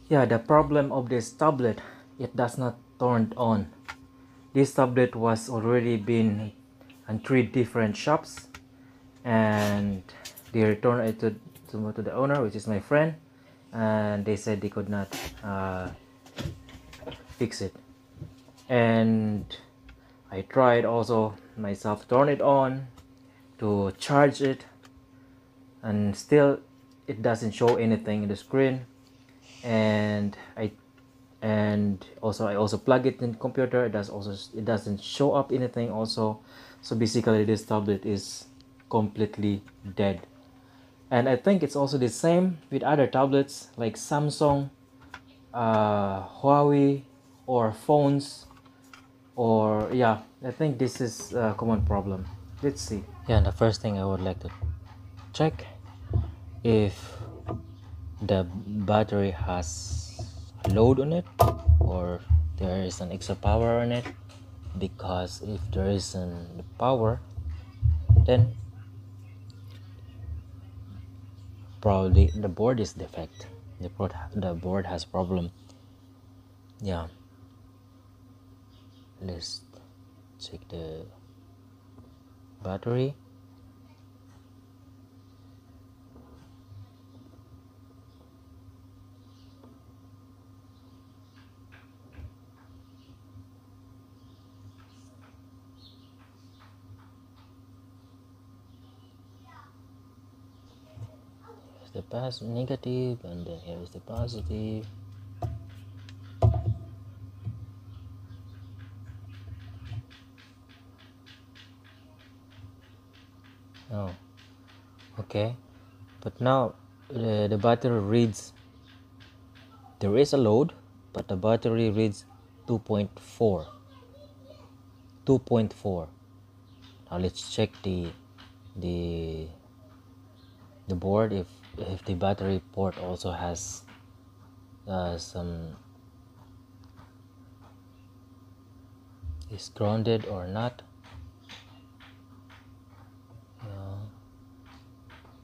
Yeah, the problem of this tablet, it does not turn on. This tablet was already been in 3 different shops, and they returned it to the owner, which is my friend, and they said they could not fix it. And I tried also myself turn it on to charge it, and still it doesn't show anything in the screen. And I also plug it in the computer. It doesn't show up anything also. So basically this tablet is completely dead. And I think it's also the same with other tablets like Samsung, Huawei, or phones. Or yeah, I think this is a common problem. Let's see. Yeah, and the first thing I would like to check if the battery has load on it or there is an extra power on it, because if there isn't power, then probably the board is defect. The board has problem. Yeah, let's check the battery. The negative, and then here is the positive. Oh, okay, but now the battery reads, there is a load, but the battery reads 2.4. Now let's check the board if the battery port also has some is grounded or not.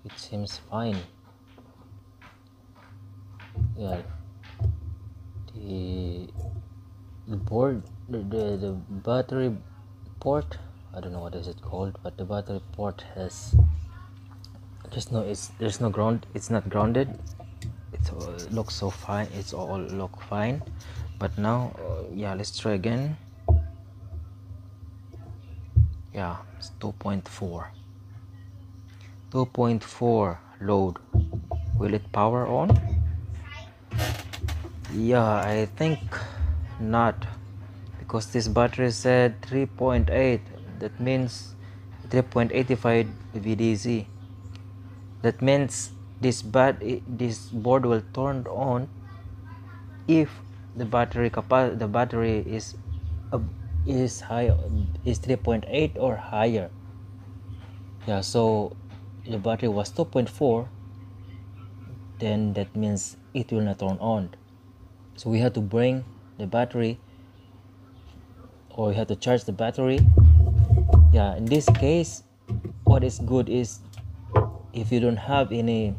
It seems fine. Yeah, the board, the battery port, I don't know what is it called, but the battery port has there's no ground. It's not grounded. It looks so fine. It's all look fine. But now yeah, let's try again. Yeah, it's 2.4 load. Will it power on? Yeah, I think not, because this battery said 3.8. that means 3.85 VDC. That means this board will turn on if the battery is high, is 3.8 or higher. Yeah, so the battery was 2.4, then that means it will not turn on. So we have to bring the battery, or we have to charge the battery. Yeah, in this case, what is good is if you don't have any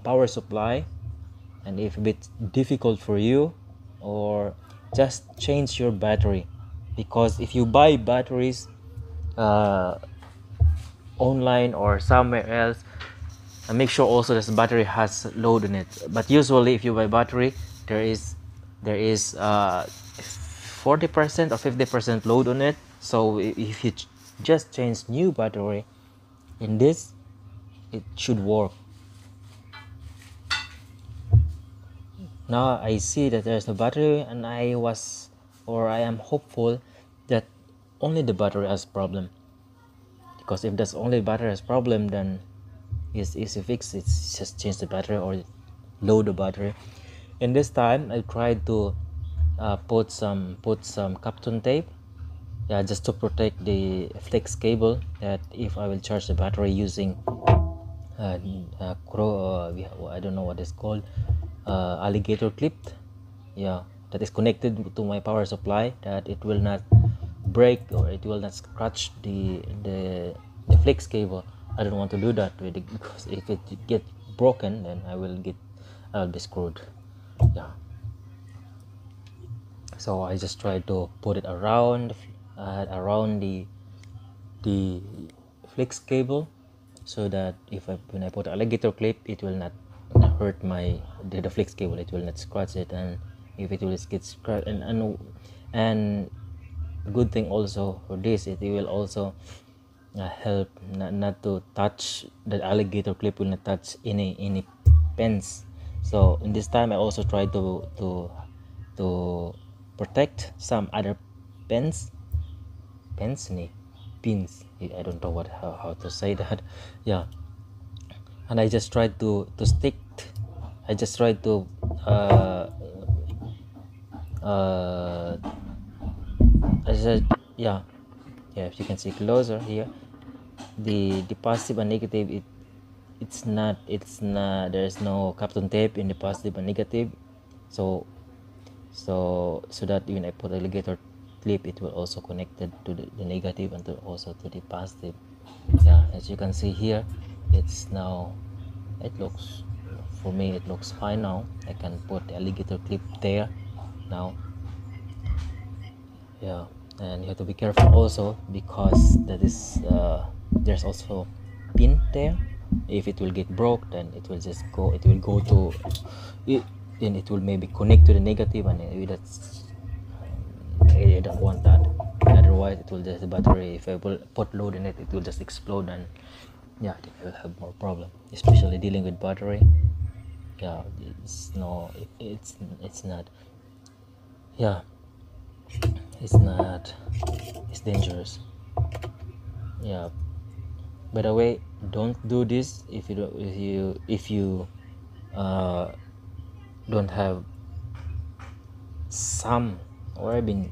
power supply, and if it's difficult for you, or just change your battery, because if you buy batteries online or somewhere else, and make sure also that the battery has load in it. But usually if you buy battery, there is 40% or 50% load on it. So if you just change new battery in this, it should work. Now I see that there's no battery, and I am hopeful that only the battery has problem, because if that's only battery has problem, then it's easy fix. It's just change the battery or load the battery. And this time I tried to put some Kapton tape, yeah, just to protect the flex cable, that if I will charge the battery using I don't know what it's called, alligator clip, yeah, that is connected to my power supply, that it will not break or it will not scratch the flex cable. I don't want to do that with it, because if it get broken, then I'll be screwed. Yeah, So I just try to put it around the flex cable, so that when I put alligator clip, it will not hurt the flex cable. It will not scratch it, and if it will get scratched, and good thing also for this, it will also help not to touch the alligator clip, will not touch any pens. So in this time I also try to protect some other pens ni pins. I don't know how to say that. Yeah, and I just try to stick. I just try to uh I said, yeah, if you can see closer here, the positive and negative, it's not there's no Kapton tape in the positive and negative. So that when I put alligator clip, it will also connected to the negative and also to the positive. Yeah, as you can see here, it's now, it looks, for me it looks fine now. I can put the alligator clip there now. Yeah, and you have to be careful also, because that is there's also pin there. If it will get broke, then it will go to it, then it will maybe connect to the negative, and that's I don't want that. Otherwise it will just, the battery, if I will put load in it, it will just explode, and yeah, then I will have more problem, especially dealing with battery. Yeah, it's not, yeah, it's dangerous. Yeah, by the way, don't do this if you don't have some, or even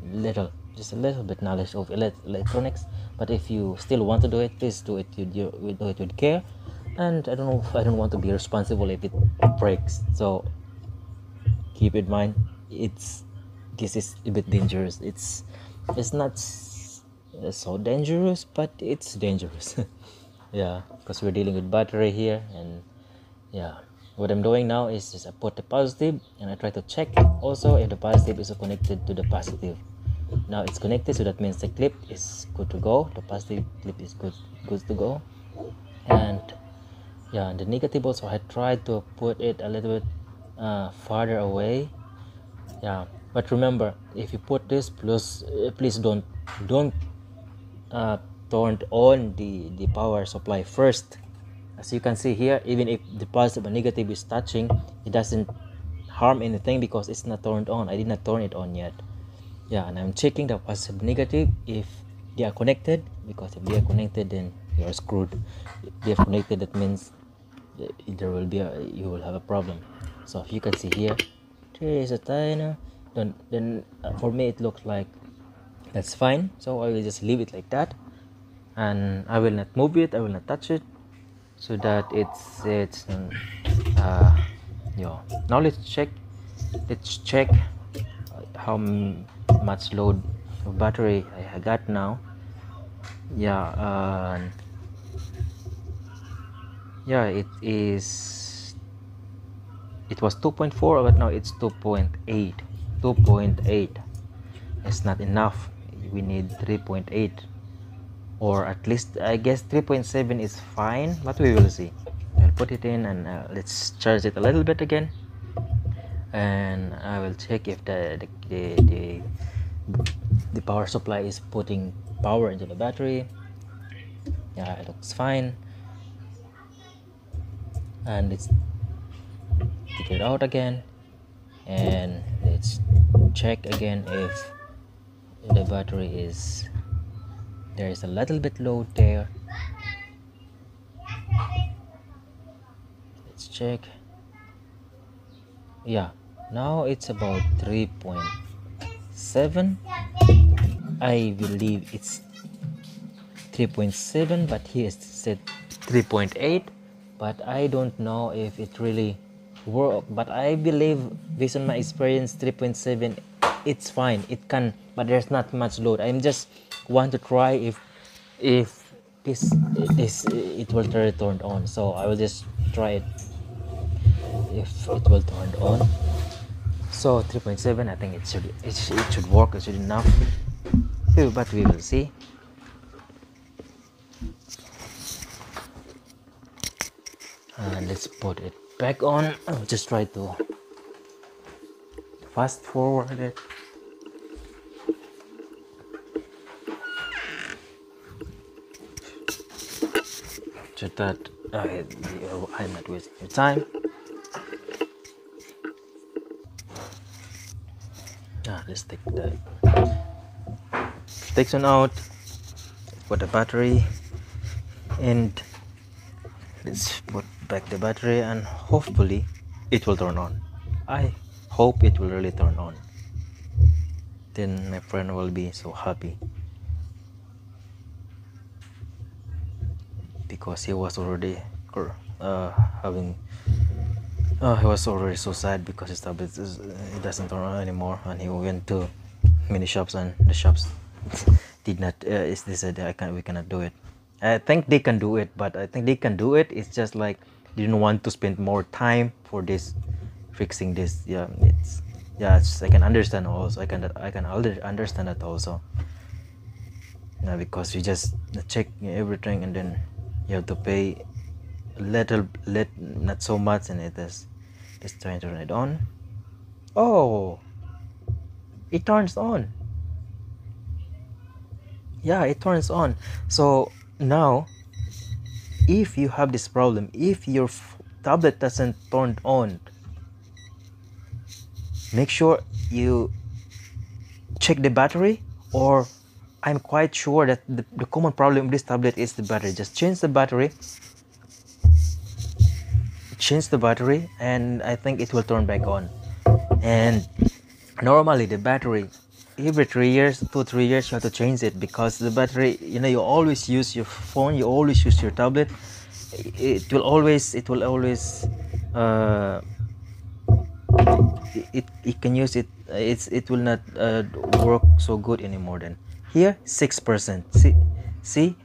just a little bit knowledge of electronics. But if you still want to do it, please do it with care. And I don't want to be responsible if it breaks. So keep in mind, this is a bit dangerous. It's not so dangerous, but it's dangerous. Yeah, because we're dealing with battery here. And yeah, what I'm doing now is just I put the positive, and I try to check also if the positive is connected to the positive. Now it's connected, so that means the clip is good to go. The positive clip is good to go. And yeah, the negative also, I tried to put it a little bit farther away. Yeah, but remember, if you put this, please don't turn on the power supply first. As you can see here, even if the positive and negative is touching, it doesn't harm anything because it's not turned on. I did not turn it on yet. Yeah, and I'm checking the positive negative if they are connected, because if they are connected, then you are screwed. If they are connected, that means you will have a problem. So if you can see here, there is a tiny, then for me it looks like that's fine. So I will just leave it like that, and I will not move it, I will not touch it, so that it's yeah. Now let's check how much load of battery I got now. Yeah, yeah, it was 2.4, but now it's 2.8. It's not enough. We need 3.8, or at least I guess 3.7 is fine, but we will see. I'll put it in, and let's charge it a little bit again, and I will check if the power supply is putting power into the battery. Yeah, it looks fine. And let's take it out again, and let's check again if the battery is, there is a little bit load there. Let's check. Yeah, now it's about 3.7. I believe it's 3.7, but here it said 3.8, but I don't know if it really work. But I believe, based on my experience, 3.7, it's fine, it can, but there's not much load. I'm just want to try if it will turn on. So I will just try it if it will turn on. So 3.7, I think it should work. It should enough. But we will see. And let's put it back on. I'll just try to fast forward it. So that I'm not wasting your time. Let's take the protection out, put the battery, and let's put back the battery, and hopefully it will turn on. I hope it will really turn on. Then my friend will be so happy, because he was already he was already so sad because his tablet it doesn't turn on anymore, and he went to many shops, and the shops did not they said we cannot do it. I think they can do it, but I think they can do it. It's just like they didn't want to spend more time for this, fixing this. Yeah, I can understand also. I can understand that also. Because you just check everything, and then you have to pay not so much, and it is just trying to turn it on. Oh, it turns on. Yeah, it turns on. So now, if you have this problem, if your tablet doesn't turn on, make sure you check the battery, or I'm quite sure that the common problem with this tablet is the battery. Just change the battery, and I think it will turn back on. And normally the battery, every 3 years, 2-3 years, you have to change it, because the battery, you always use your phone, you always use your tablet. It will always it can use it. It will not work so good anymore. Then here 6%. See,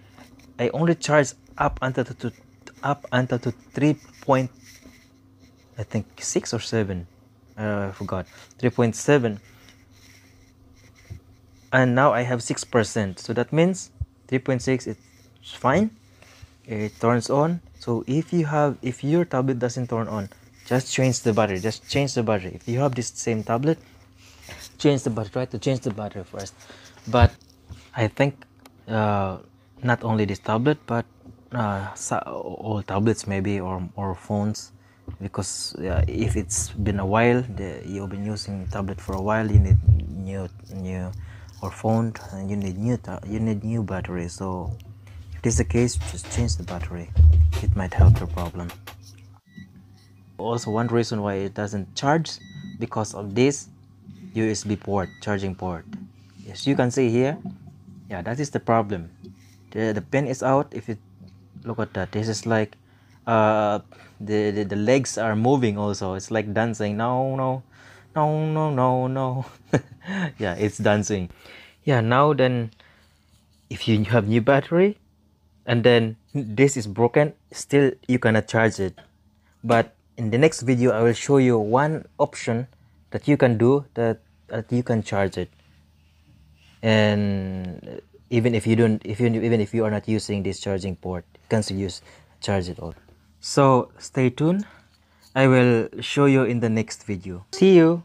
I only charge up until to 3 point, I think 6 or 7. I forgot, 3.7, and now I have 6%. So that means 3.6, it's fine. It turns on. So if your tablet doesn't turn on, just change the battery. If you have this same tablet, change the battery. Try to change the battery first. But I think not only this tablet, but all tablets maybe, or phones, because if it's been a while, you've been using tablet for a while, you need new or phone, and you need new battery. So if this is the case, just change the battery. It might help your problem. Also, one reason why it doesn't charge, because of this USB port, charging port. Yes, you can see here. Yeah, that is the problem. The pin is out. If you look at that, this is like the legs are moving also. It's like dancing. No. Yeah, it's dancing. Yeah, now then, if you have new battery, and then this is broken, still you cannot charge it. But in the next video, I will show you one option that you can do, that you can charge it. And even if you are not using this charging port, you can still charge it all. So stay tuned. I will show you in the next video. See you.